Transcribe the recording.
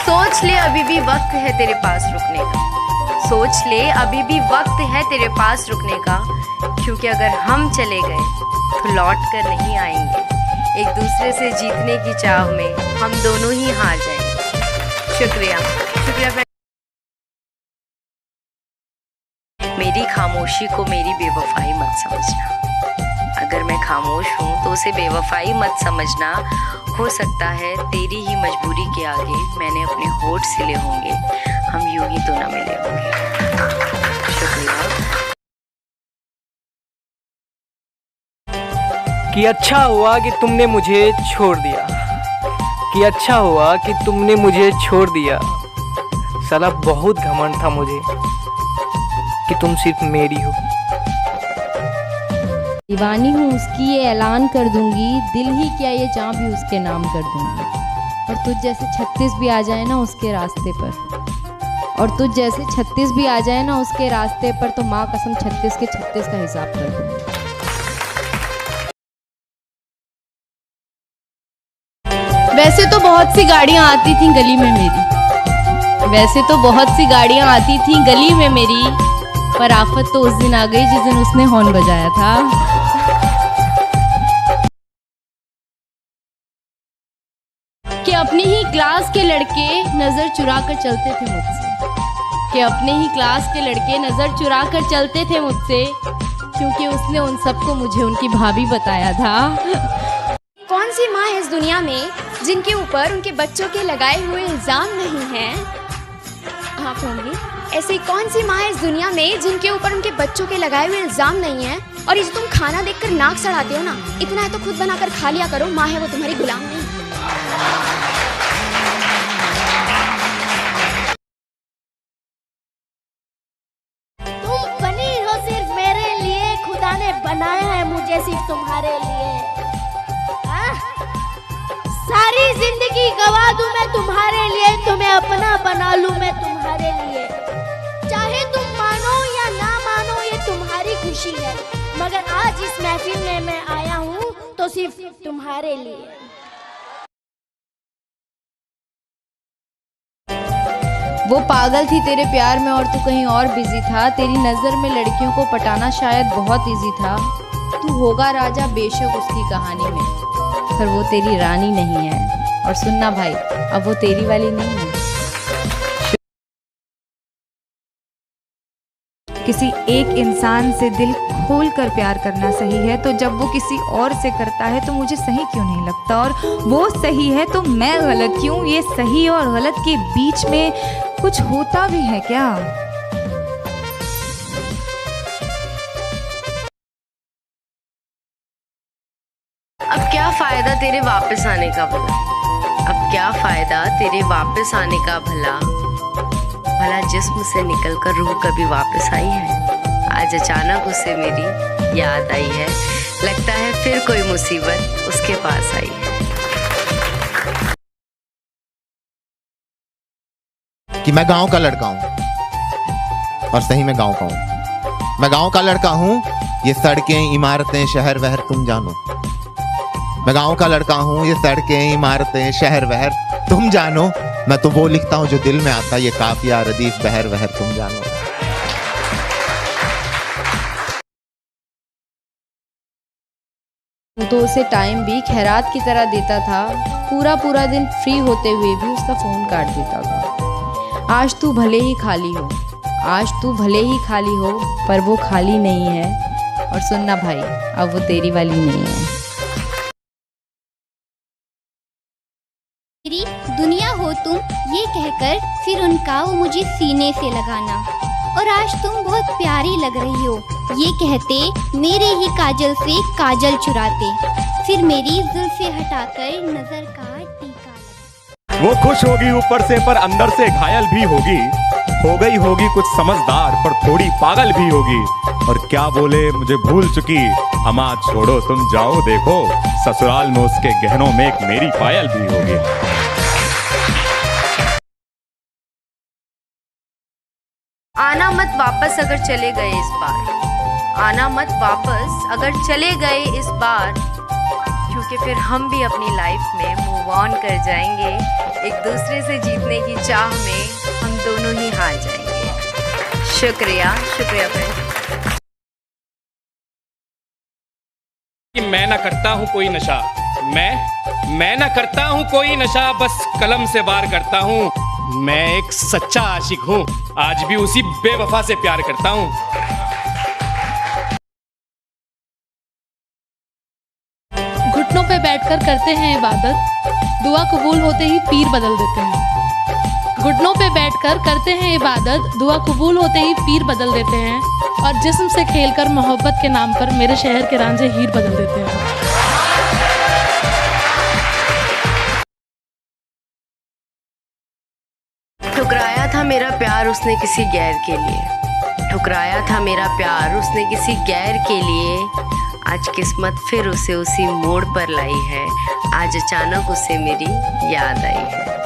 सोच ले अभी भी वक्त है तेरे पास रुकने का, सोच ले अभी भी वक्त है तेरे पास रुकने का, क्योंकि अगर हम चले गए तो लौट कर नहीं आएंगे। एक दूसरे से जीतने की चाह में हम दोनों ही हार जाएंगे। शुक्रिया, शुक्रिया। मेरी खामोशी को मेरी बेवफाई मत समझना। अगर मैं खामोश हूँ तो उसे बेवफाई मत समझना। हो सकता है तेरी ही मजबूरी के आगे मैंने अपने होठ सिले होंगे, हम यूं ही तो न मिले होंगे। शुक्रिया। कि अच्छा हुआ कि तुमने मुझे छोड़ दिया, कि अच्छा हुआ कि तुमने मुझे छोड़ दिया। साला बहुत घमंड था मुझे कि तुम सिर्फ मेरी हो। दीवानी हूँ उसकी ये ऐलान कर दूंगी, दिल ही क्या ये जहाँ भी उसके नाम कर दूंगी। और तुझ जैसे 36 भी आ जाए ना उसके रास्ते पर, और तुझ जैसे 36 भी आ जाए ना उसके रास्ते पर, तो माँ कसम 36 के 36 का हिसाब कर दूंगी। वैसे तो बहुत सी गाड़ियाँ आती थी गली में मेरी, वैसे तो बहुत सी गाड़ियाँ आती थी गली में मेरी, पर आफत तो उस दिन आ गई जिस दिन उसने हॉर्न बजाया था। कि अपनी ही क्लास के लड़के नजर चुरा कर चलते थे मुझसे, कि अपने ही क्लास के लड़के नजर चुरा कर चलते थे मुझसे, क्योंकि उसने उन सबको मुझे उनकी भाभी बताया था। कौन सी माँ है इस दुनिया में जिनके ऊपर उनके बच्चों के लगाए हुए इल्जाम नहीं हैं? आप होंगे। ऐसी कौन सी माँ है इस दुनिया में जिनके ऊपर उनके बच्चों के लगाए हुए इल्जाम नहीं हैं? और ये जो तुम खाना देखकर नाक सड़ाते हो ना, इतना है तो खुद बनाकर खा लिया करो। माँ है वो तुम्हारी गुलाम नहीं। तुम बनी हो सिर्फ मेरे लिए, खुदा ने बनाया है मुझे सिर्फ तुम्हारे लिए। सारी जिंदगी गवा दूं मैं तुम्हारे लिए, तुम्हें अपना बना लूं मैं तुम्हारे लिए। चाहे तुम मानो या ना मानो ये तुम्हारी खुशी है, मगर आज इस महफिल में मैं आया हूं तो सिर्फ तुम्हारे लिए। वो पागल थी तेरे प्यार में और तू कहीं और बिजी था। तेरी नज़र में लड़कियों को पटाना शायद बहुत इजी था। तू होगा राजा बेशक उसकी कहानी में, पर वो तेरी रानी नहीं है। और सुनना भाई, अब वो तेरी वाली नहीं है। किसी एक इंसान से दिल खोल कर प्यार करना सही है, तो जब वो किसी और से करता है तो मुझे सही क्यों नहीं लगता? और वो सही है तो मैं गलत क्यों? ये सही और गलत के बीच में कुछ होता भी है क्या? अब क्या फायदा तेरे वापस आने का भला, अब क्या फायदा तेरे वापस आने का भला। भला जिस्म से निकलकर रूह कभी वापस आई है? आज अचानक उसे मेरी याद आई है, लगता है फिर कोई मुसीबत उसके पास आई है। कि मैं गांव का लड़का हूं, और सही में गांव का हूं। मैं गांव का लड़का हूं, ये सड़कें इमारतें शहर वहर तुम जानो। मैं गांव का लड़का हूं, ये सड़कें इमारतें शहर वहर तुम जानो। मैं तो वो लिखता हूं जो दिल में आता, ये काफिया रदीफ बहर वहर तुम जानो। तो उसे टाइम भी खैरात की तरह देता था। पूरा पूरा दिन फ्री होते हुए भी उसका फ़ोन काट देता था। आज तू भले ही खाली हो, आज तू भले ही खाली हो, पर वो खाली नहीं है। और सुनना भाई, अब वो तेरी वाली नहीं है। मेरी दुनिया हो तुम ये कहकर फिर उनका वो मुझे सीने से लगाना। और आज तुम बहुत प्यारी लग रही हो ये कहते मेरे ही काजल से काजल चुराते, फिर मेरी जुल्फे हटाकर नजर का टीका लगा। वो खुश होगी ऊपर से पर अंदर से घायल भी होगी, हो गई होगी कुछ समझदार पर थोड़ी पागल भी होगी। और क्या बोले मुझे भूल चुकी, हमा छोड़ो तुम जाओ देखो, ससुराल में उसके गहनों में एक मेरी पायल भी होगी। आना मत वापस अगर चले गए इस बार, आना मत वापस अगर चले गए इस बार, क्योंकि क्योंकि फिर हम भी अपनी लाइफ में मूव ऑन कर जाएंगे। एक दूसरे से जीतने की चाह में हम दोनों ही हार जाएंगे। शुक्रिया फ्रेंड। कि मैं ना करता हूँ कोई नशा, मैं ना करता हूँ कोई नशा, बस कलम से वार करता हूँ। मैं एक सच्चा आशिक हूँ, आज भी उसी बेवफा से प्यार करता हूँ। घुटनों पे बैठकर करते हैं इबादत, दुआ कबूल होते ही पीर बदल देते हैं। घुटनों पे बैठकर करते हैं इबादत, दुआ कबूल होते ही पीर बदल देते हैं। और जिस्म से खेलकर मोहब्बत के नाम पर मेरे शहर के रांझे हीर बदल देते हैं। ठुकराया था मेरा प्यार उसने किसी गैर के लिए, ठुकराया था मेरा प्यार उसने किसी गैर के लिए। आज किस्मत फिर उसे उसी मोड़ पर लाई है, आज अचानक उसे मेरी याद आई है।